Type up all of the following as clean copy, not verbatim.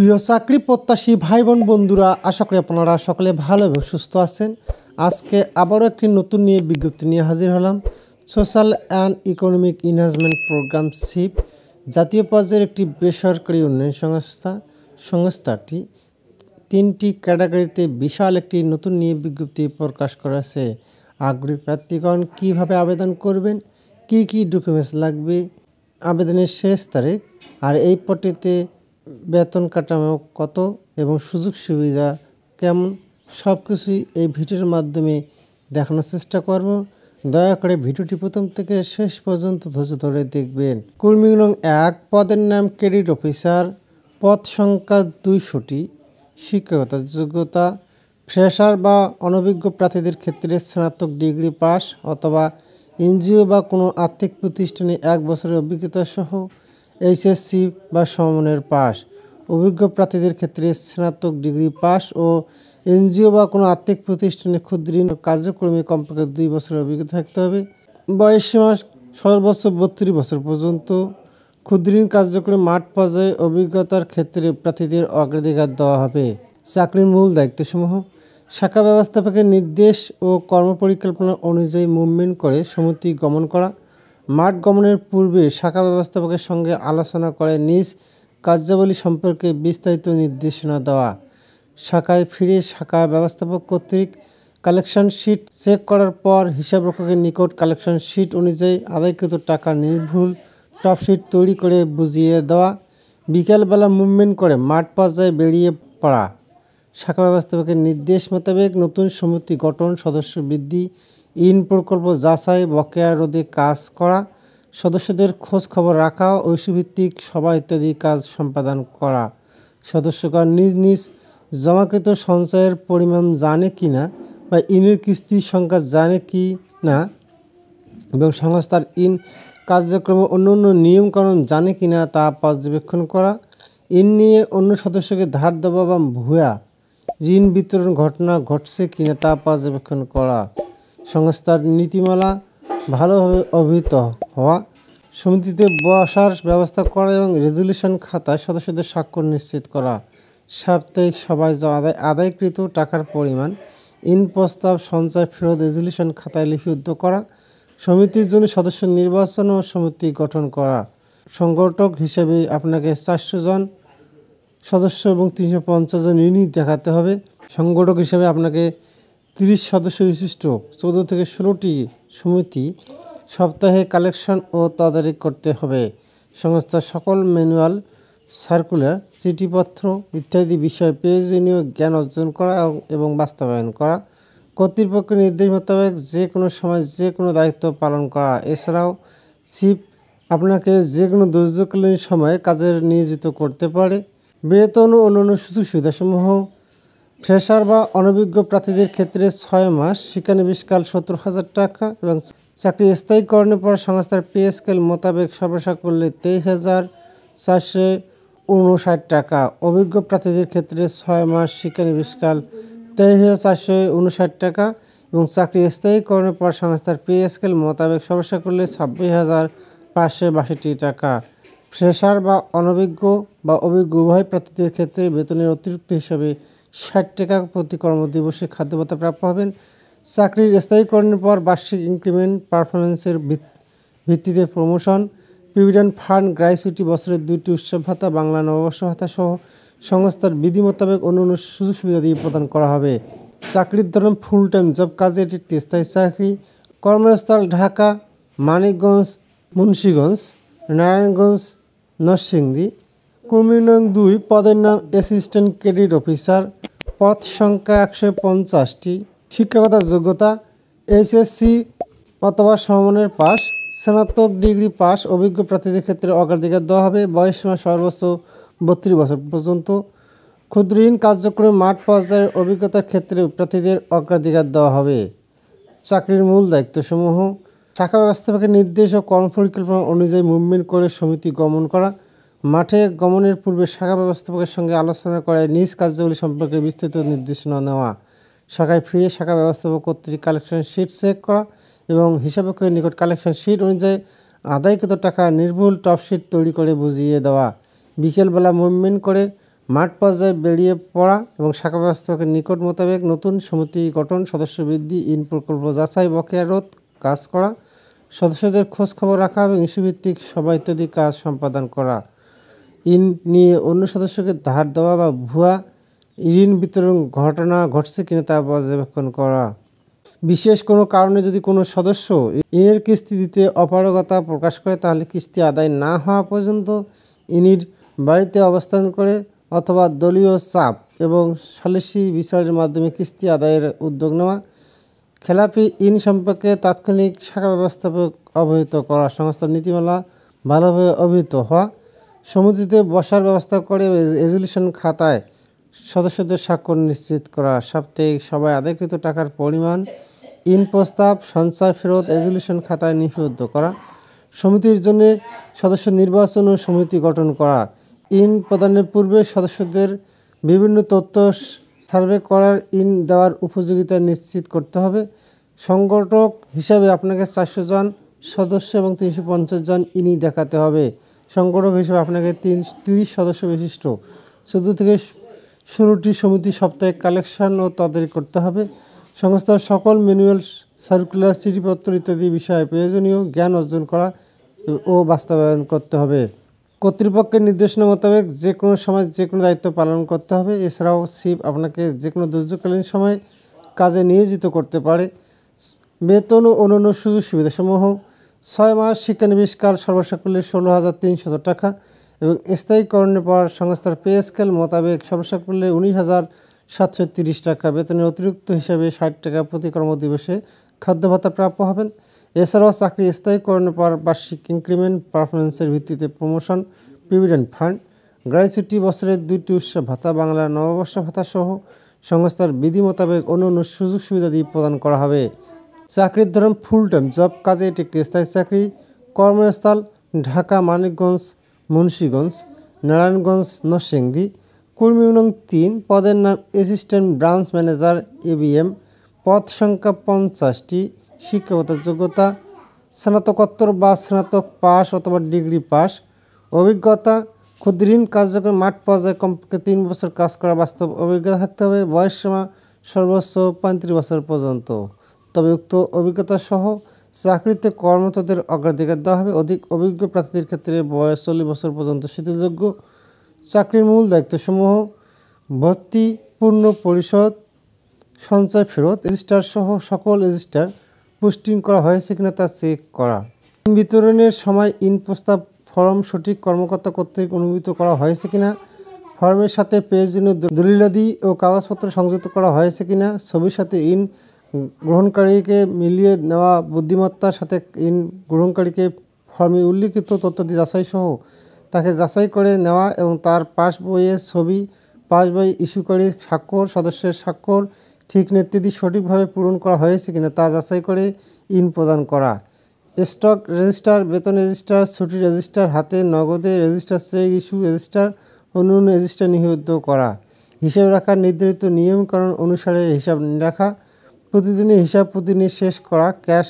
প্রিয় চাকরি প্রত্যাশী ভাই বোন বন্ধুরা, আশা করি আপনারা সকলে ভালো এবং সুস্থ আছেন। আজকে আবারও একটি নতুন বিজ্ঞপ্তি নিয়ে হাজির হলাম। Social and economic enhancement programme SEEP জাতীয় পর্যায়ের একটি বেসরকারি উন্নয়ন সংস্থাটি 3টি ক্যাটাগরিতে বিশাল একটি নতুন বিজ্ঞপ্তি প্রকাশ করেছে। আগ্রহী প্রার্থীগণ কীভাবে আবেদন করবেন, কি কি ডকুমেন্টস লাগবে, আবেদনের শেষ তারিখ, আর এই পটিতে বেতন কাঠামো কত এবং সুযোগ সুবিধা কেমন, সব কিছুই এই ভিডিওর মাধ্যমে দেখানোর চেষ্টা করব। দয়া করে ভিডিওটি প্রথম থেকে শেষ পর্যন্ত ধৈর্য ধরে দেখবেন। কর্মী নং 1, পদের নাম ক্রেডিট অফিসার, পদ সংখ্যা 200টি। শিক্ষাগত যোগ্যতা ফ্রেশার বা অনভিজ্ঞ প্রার্থীদের ক্ষেত্রে স্নাতক ডিগ্রি পাস অথবা এনজিও বা কোনো আর্থিক প্রতিষ্ঠানে 1 বছরের অভিজ্ঞতা সহ এইচএসসি বা সমমানের পাস। অভিজ্ঞ প্রার্থীদের ক্ষেত্রে স্নাতক ডিগ্রি পাস ও এনজিও বা কোনো আর্থিক প্রতিষ্ঠানে ক্ষুদ্র ঋণ কার্যক্রমে কমপক্ষে 2 বছরের অভিজ্ঞতা থাকতে হবে। বয়সসীমা সর্বোচ্চ 32 বছর পর্যন্ত। ক্ষুদ্র ঋণ কার্যক্রমে মাঠ পর্যায়ে অভিজ্ঞতার ক্ষেত্রে প্রার্থীদের অগ্রাধিকার দেওয়া হবে। চাকরির মূল দায়িত্বসমূহ: শাখা ব্যবস্থাপকের নির্দেশ ও কর্মপরিকল্পনা অনুযায়ী মুভমেন্ট করে সমিতি গমন করা। মাঠ গমনের পূর্বে শাখা ব্যবস্থাপকের সঙ্গে আলোচনা করে নিজ কার্যাবলী সম্পর্কে বিস্তারিত নির্দেশনা দেওয়া। শাখায় ফিরে শাখা ব্যবস্থাপক কর্তৃক কালেকশন শিট চেক করার পর হিসাবরক্ষকের নিকট কালেকশন শিট অনুযায়ী আদায়কৃত টাকা নির্ভুল টপ শিট তৈরি করে বুঝিয়ে দেওয়া। বিকেলবেলা মুভমেন্ট করে মাঠ পর্যায়ে বেরিয়ে পড়া। শাখা ব্যবস্থাপকের নির্দেশ মোতাবেক নতুন সমিতি গঠন, সদস্য বৃদ্ধি, ইন প্রকল্প যাচাই, বকেয়া রোধে কাজ করা, সদস্যদের খোঁজ খবর রাখা, ঐশীভিত্তিক সভা ইত্যাদি কাজ সম্পাদন করা। সদস্যগণ নিজ নিজ জমাকৃত সঞ্চয়ের পরিমাণ জানে কি না বা ইনের কিস্তির সংখ্যা জানে কি না এবং সংস্থার ইন কার্যক্রমে অন্য নিয়মকানুন জানে কি না তা পর্যবেক্ষণ করা। ইন নিয়ে অন্য সদস্যকে ধার দেওয়া বা ভুয়া ঋণ বিতরণ ঘটনা ঘটছে কিনা তা পর্যবেক্ষণ করা। সংস্থার নীতিমালা ভালোভাবে অবহিত হওয়া। সমিতিতে বসার ব্যবস্থা করা এবং রেজুলেশন খাতায় সদস্যদের স্বাক্ষর নিশ্চিত করা। সাপ্তাহিক সভায় আদায়কৃত টাকার পরিমাণ, ইন প্রস্তাব, সঞ্চয় ফেরত রেজুলেশন খাতায় লিপিবদ্ধ করা। সমিতির জন্য সদস্য নির্বাচন ও সমিতি গঠন করা। সংগঠক হিসেবে আপনাকে 400 জন সদস্য এবং 350 জন ইউনিট দেখাতে হবে। সংগঠক হিসেবে আপনাকে 30 সদস্য বিশিষ্ট 14 থেকে 16টি সমিতি সপ্তাহে কালেকশন ও তদারকি করতে হবে। সংস্থার সকল ম্যানুয়াল, সার্কুলার, চিঠিপত্র ইত্যাদি বিষয়ে প্রয়োজনীয় জ্ঞান অর্জন করা এবং বাস্তবায়ন করা। কর্তৃপক্ষের নির্দেশ মোতাবেক যে কোনো সময় যে কোনো দায়িত্ব পালন করা। এছাড়াও সিপ আপনাকে যে কোনো দুর্যোগকালীন সময়ে কাজে নিয়োজিত করতে পারে। বেতন ও অন্যান্য সুযোগ সুবিধাসমূহ: ফ্রেশার বা অনভিজ্ঞ প্রার্থীদের ক্ষেত্রে 6 মাস শিক্ষানবিশকাল 70,000 টাকা এবং চাকরি স্থায়ীকরণের পর সংস্থার পে স্কেল মোতাবেক সর্বশেষ করলে 23,459 টাকা। অভিজ্ঞ প্রার্থীদের ক্ষেত্রে 6 মাস শিক্ষানবিশকাল 23,459 টাকা এবং চাকরি স্থায়ীকরণের পর সংস্থার পে স্কেল মোতাবেক সর্বশেষ করলে 26,562 টাকা। ফ্রেশার বা অনভিজ্ঞ বা অভিজ্ঞ উভয় প্রার্থীদের ক্ষেত্রে বেতনের অতিরিক্ত হিসাবে 60 টাকা প্রতি কর্মদিবসে খাদ্য ভাতা প্রাপ্য হবেন। চাকরির স্থায়ীকরণের পর বার্ষিক ইনক্রিমেন্ট, পারফরমেন্সের ভিত্তিতে প্রমোশন, প্রভিডেন্ট ফান্ড, গ্র্যাচুইটি, বছরের 2টি উৎসব ভাতা, বাংলা নববর্ষ ভাতা সহ সংস্থার বিধি মোতাবেক অন্যান্য সুযোগ সুবিধা দিয়ে প্রদান করা হবে। চাকরির ধরন ফুল টাইম জব, কাজে এটি একটি স্থায়ী চাকরি। কর্মস্থল ঢাকা, মানিকগঞ্জ, মুন্সিগঞ্জ, নারায়ণগঞ্জ, নরসিংদী। কর্মী নং 2, পদের নাম অ্যাসিস্ট্যান্ট ক্রেডিট অফিসার, পদ সংখ্যা 150টি। শিক্ষাগত যোগ্যতা এইচএসসি অথবা সমমানের পাস, স্নাতক ডিগ্রি পাস। অভিজ্ঞ প্রার্থীদের ক্ষেত্রে অগ্রাধিকার দেওয়া হবে। বয়সসীমা সর্বোচ্চ 32 বছর পর্যন্ত। ক্ষুদ্র ঋণ কার্যক্রমে মাঠ পর্যায়ের অভিজ্ঞতার ক্ষেত্রে প্রার্থীদের অগ্রাধিকার দেওয়া হবে। চাকরির মূল দায়িত্বসমূহ: শাখা ব্যবস্থাপকের নির্দেশ ও কর্মপরিকল্পনা অনুযায়ী মুভমেন্ট করে সমিতি গমন করা। মাঠে গমনের পূর্বে শাখা ব্যবস্থাপকের সঙ্গে আলোচনা করে নিজ কার্যাবলী সম্পর্কে বিস্তৃত নির্দেশনা নেওয়া। শাখায় ফিরে শাখা ব্যবস্থাপক কর্তৃক কালেকশন শিট চেক করা এবং হিসাবরক্ষকের নিকট কালেকশন শিট অনুযায়ী আদায়কৃত টাকা নির্ভুল টপ শিট তৈরি করে বুঝিয়ে দেওয়া। বিকেলবেলা মুভমেন্ট করে মাঠ পর্যায়ে বেরিয়ে পড়া এবং শাখা ব্যবস্থাপকের নিকট মোতাবেক নতুন সমিতি গঠন, সদস্য বৃদ্ধি, ইন প্রকল্প যাচাই, বকেয়া রোধ কাজ করা, সদস্যদের খোঁজ খবর রাখা এবং ইস্যুভিত্তিক সভা ইত্যাদি কাজ সম্পাদন করা, ইন নিয়ে অন্য সদস্যকে ধার দেওয়া বা ভুয়া ঋণ বিতরণ ঘটনা ঘটছে কিনা তা পর্যবেক্ষণ করা। বিশেষ কোনো কারণে যদি কোনো সদস্য ঋণের কিস্তি দিতে অপারগতা প্রকাশ করে তাহলে কিস্তি আদায় না হওয়া পর্যন্ত ইনির বাড়িতে অবস্থান করে অথবা দলীয় চাপ এবং সালিসি বিচারের মাধ্যমে কিস্তি আদায়ের উদ্যোগ নেওয়া, খেলাপি ইন সম্পর্কে তাৎক্ষণিক শাখা ব্যবস্থাপক অবহিত করা, সংস্থার নীতিমালা ভালোভাবে অবহিত হওয়া, সমিতিতে বসার ব্যবস্থা করে রেজুলেশন খাতায় সদস্যদের স্বাক্ষর নিশ্চিত করা, সাপ্তাহিক সভায় আদায়কৃত টাকার পরিমাণ, ইন প্রস্তাব, সঞ্চয় ফেরত রেজুলেশন খাতায় লিপিবদ্ধ করা, সমিতির জন্য সদস্য নির্বাচন ও সমিতি গঠন করা, ইন প্রদানের পূর্বে সদস্যদের বিভিন্ন তথ্য সার্ভে করার, ইন দেওয়ার উপযোগিতা নিশ্চিত করতে হবে। সংগঠক হিসাবে আপনাকে 400 জন সদস্য এবং 350 জন ইনি দেখাতে হবে। সংগঠক হিসেবে আপনাকে 30 সদস্য বিশিষ্ট 14 থেকে 16টি সমিতি সাপ্তাহিক কালেকশন ও তদারকি করতে হবে। সংস্থার সকল ম্যানুয়াল, সার্কুলার, চিঠিপত্র ইত্যাদি বিষয়ে প্রয়োজনীয় জ্ঞান অর্জন করা ও বাস্তবায়ন করতে হবে। কর্তৃপক্ষের নির্দেশনা মোতাবেক যে কোনো সময় যে কোনো দায়িত্ব পালন করতে হবে। এছাড়াও সিপ আপনাকে যে কোনো দুর্যোগকালীন সময় কাজে নিয়োজিত করতে পারে। বেতন ও অন্যান্য সুযোগ সুবিধাসমূহ: 6 মাস শিক্ষানবিশকাল সর্বসাকুল্যে 16,300 টাকা এবং স্থায়ীকরণের পর সংস্থার পে স্কেল মোতাবেক সর্বসাকুল্যে 19,730 টাকা। বেতনের অতিরিক্ত হিসাবে 60 টাকা প্রতি কর্মদিবসে খাদ্য ভাতা প্রাপ্য হবেন। এছাড়াও চাকরি স্থায়ীকরণের পর বার্ষিক ইনক্রিমেন্ট, পারফরমেন্সের ভিত্তিতে প্রমোশন, প্রভিডেন্ট ফান্ড, গ্র্যাচুইটি, বছরের 2টি উৎসব ভাতা, বাংলা নববর্ষ ভাতা সহ সংস্থার বিধি মোতাবেক অন্যান্য সুযোগ সুবিধাদি প্রদান করা হবে। চাকরির ধরন ফুল টাইম জব, কাজে এটি একটি স্থায়ী চাকরি। কর্মস্থল ঢাকা, মানিকগঞ্জ, মুন্সিগঞ্জ, নারায়ণগঞ্জ, নরসিংদী। কর্মী নং 3, পদের নাম অ্যাসিস্ট্যান্ট ব্রাঞ্চ ম্যানেজার ABM, পদ সংখ্যা 50টি। শিক্ষাগত যোগ্যতা স্নাতকোত্তর বা স্নাতক পাস অথবা ডিগ্রি পাস। অভিজ্ঞতা ক্ষুদ্র ঋণ কার্যক্রম মাঠ পর্যায়ে কমপক্ষে 3 বছর কাজ করা বাস্তব অভিজ্ঞতা থাকতে হবে। বয়সসীমা সর্বোচ্চ 35 বছর পর্যন্ত। তবে উক্ত অভিজ্ঞতা সহ চাকরিতে কর্মরতদের অগ্রাধিকার দেওয়া হবে। অধিক অভিজ্ঞ প্রার্থীদের ক্ষেত্রে বয়স 40 বছর পর্যন্ত শিথিলযোগ্য। চাকরির মূল দায়িত্বসমূহ: ভর্তি, পূর্ণ পরিশোধ, সঞ্চয় ফেরত, রেজিস্টার সহ সকল রেজিস্টার পোস্টিং করা হয়েছে কিনা তা চেক করা। বিতরণের সময় ইন প্রস্তাব ফর্ম সঠিক কর্মকর্তা কর্তৃক অনুমোদিত করা হয়েছে কিনা, ফর্মের সাথে প্রয়োজনীয় দলিলাদি ও কাগজপত্র সংযুক্ত করা হয়েছে কিনা, ছবির সাথে ইন গ্রহণকারীকে মিলিয়ে নেওয়া, বুদ্ধিমত্তার সাথে ইন গ্রহণকারীকে ফর্মে উল্লিখিত তথ্যাদি যাচাই সহ তাকে যাচাই করে নেওয়া এবং তার পাস বইয়ের ছবি, পাস বই ইস্যুকারীর স্বাক্ষর, সদস্যের স্বাক্ষর, ঠিক ইত্যাদি সঠিকভাবে পূরণ করা হয়েছে কিনা তা যাচাই করে ইন প্রদান করা। স্টক রেজিস্টার, বেতন রেজিস্টার, ছুটি রেজিস্টার, হাতে নগদে রেজিস্টার, চেক ইস্যু রেজিস্টার, অন্যান্য রেজিস্টার লিপিবদ্ধ করা। হিসাব রাখার নির্ধারিত নিয়মকানুন অনুসারে হিসাব রাখা, প্রতিদিনের হিসাব প্রতিদিন শেষ করা, ক্যাশ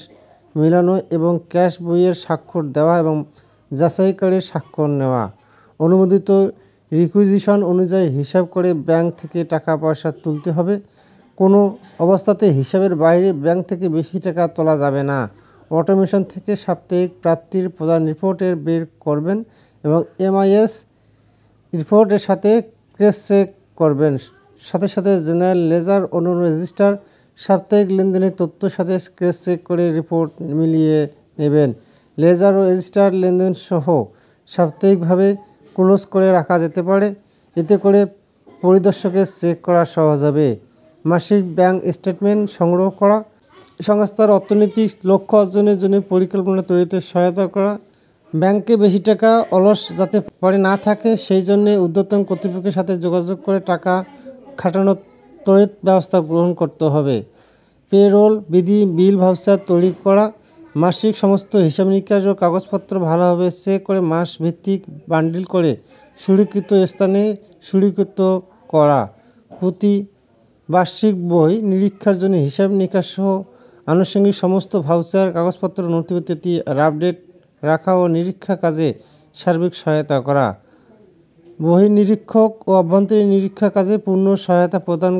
মেলানো এবং ক্যাশ বইয়ের স্বাক্ষর দেওয়া এবং যাচাইকারীর স্বাক্ষর নেওয়া। অনুমোদিত রিকুইজিশন অনুযায়ী হিসাব করে ব্যাংক থেকে টাকা পয়সা তুলতে হবে। কোনো অবস্থাতে হিসাবের বাইরে ব্যাংক থেকে বেশি টাকা তোলা যাবে না। অটোমেশন থেকে সাপ্তাহিক প্রাপ্তির প্রধান রিপোর্টের বের করবেন এবং MIS রিপোর্টের সাথে ক্রেস চেক করবেন। সাথে সাথে জেনারেল লেজার, অন্যান্য রেজিস্টার, সাপ্তাহিক লেনদেনের তথ্য সাথে ক্রেস চেক করে রিপোর্ট মিলিয়ে নেবেন। লেজার ও রেজিস্টার লেনদেন সহ সাপ্তাহিকভাবে ক্লোজ করে রাখা যেতে পারে, এতে করে পরিদর্শকের চেক করা সহজ হবে। মাসিক ব্যাংক স্টেটমেন্ট সংগ্রহ করা, সংস্থার অর্থনৈতিক লক্ষ্য অর্জনের জন্য পরিকল্পনা তৈরিতে সহায়তা করা। ব্যাংকে বেশি টাকা অলস যাতে পরে না থাকে সেই জন্যে ঊর্ধ্বতন কর্তৃপক্ষের সাথে যোগাযোগ করে টাকা খাটানোর ত্বরিত ব্যবস্থা গ্রহণ করতে হবে। পেরোল বিধি, বিল ভাউচার তৈরি করা, মাসিক সমস্ত হিসাব নিকাশ ও কাগজপত্র ভালোভাবে চেক করে মাস ভিত্তিক বান্ডিল করে সুরক্ষিত স্থানে সুরক্ষিত করা। প্রতি বার্ষিক বই নিরীক্ষার জন্য হিসাব নিকাশ সহ আনুষঙ্গিক সমস্ত ভাউচার, কাগজপত্র, নথিপত্র আপডেট রাখা ও নিরীক্ষা কাজে সার্বিক সহায়তা করা। বহির্নিরীক্ষক ও অভ্যন্তরীণ নিরীক্ষা কাজে পূর্ণ সহায়তা প্রদান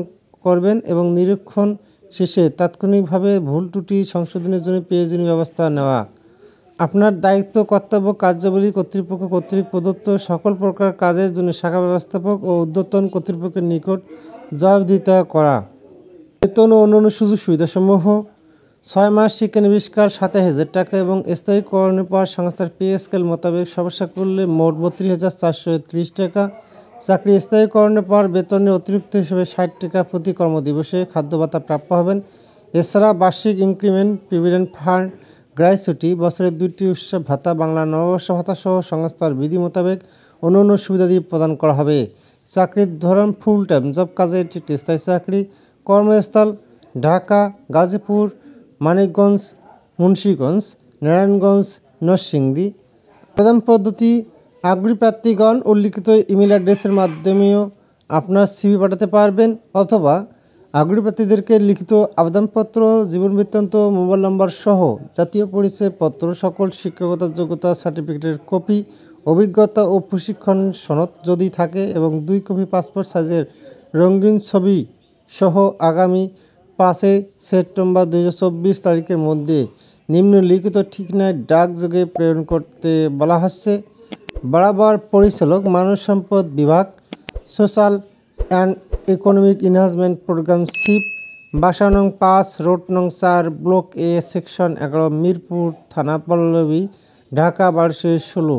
করবেন এবং নিরীক্ষণ শেষে তাৎক্ষণিকভাবে ভুল ত্রুটি সংশোধনের জন্য প্রয়োজনীয় ব্যবস্থা নেওয়া। আপনার দায়িত্ব, কর্তব্য, কার্যাবলী কর্তৃপক্ষ কর্তৃক প্রদত্ত সকল প্রকার কাজের জন্য শাখা ব্যবস্থাপক ও ঊর্ধ্বতন কর্তৃপক্ষের নিকট জবাবদিহিতা করা। বেতন ও অন্যান্য সুযোগ সুবিধাসমূহ: 6 মাস শিক্ষানবিশকাল 27,000 টাকা এবং স্থায়ীকরণের পর সংস্থার পে স্কেল মোতাবেক সর্বশেষ করলে মোট 32,430 টাকা। চাকরি স্থায়ীকরণের পর বেতনের অতিরিক্ত হিসেবে 60 টাকা প্রতি কর্মদিবসে খাদ্য ভাতা প্রাপ্য হবেন। এছাড়া বার্ষিক ইনক্রিমেন্ট, প্রভিডেন্ট ফান্ড, গ্র্যাচুইটি, বছরের 2টি উৎসব ভাতা, বাংলা নববর্ষ ভাতা সহ সংস্থার বিধি মোতাবেক অন্যান্য সুবিধাদি প্রদান করা হবে। চাকরির ধরন ফুল টাইম জব, কাজে এটি স্থায়ী চাকরি। কর্মস্থল: ঢাকা, গাজীপুর, মানিকগঞ্জ, মুন্সিগঞ্জ, নারায়ণগঞ্জ, নরসিংদী। আবেদন পদ্ধতি: আগ্রহী প্রার্থীগণ উল্লিখিত ইমেল অ্যাড্রেসের মাধ্যমেও আপনার সিভি পাঠাতে পারবেন অথবা আগ্রহী প্রার্থীদেরকে লিখিত আবেদনপত্র, জীবন বৃত্তান্ত, মোবাইল নম্বর সহ জাতীয় পরিচয়পত্র, সকল শিক্ষাগত যোগ্যতা সার্টিফিকেটের কপি, অভিজ্ঞতা ও প্রশিক্ষণ সনদ যদি থাকে এবং 2 কপি পাসপোর্ট সাইজের রঙিন ছবি সহ আগামী 5 সেপ্টেম্বর 2024 তারিখের মধ্যে নিম্নলিখিত ঠিকানায় ডাকযোগে প্রেরণ করতে বলা হচ্ছে। বরাবর পরিচালক, মানব সম্পদ বিভাগ, social and economic enhancement programme SEEP, বাসা নং 5, রোড নং 4, ব্লক এ, সেকশন 11, মিরপুর, থানা পল্লবী, ঢাকা 1216।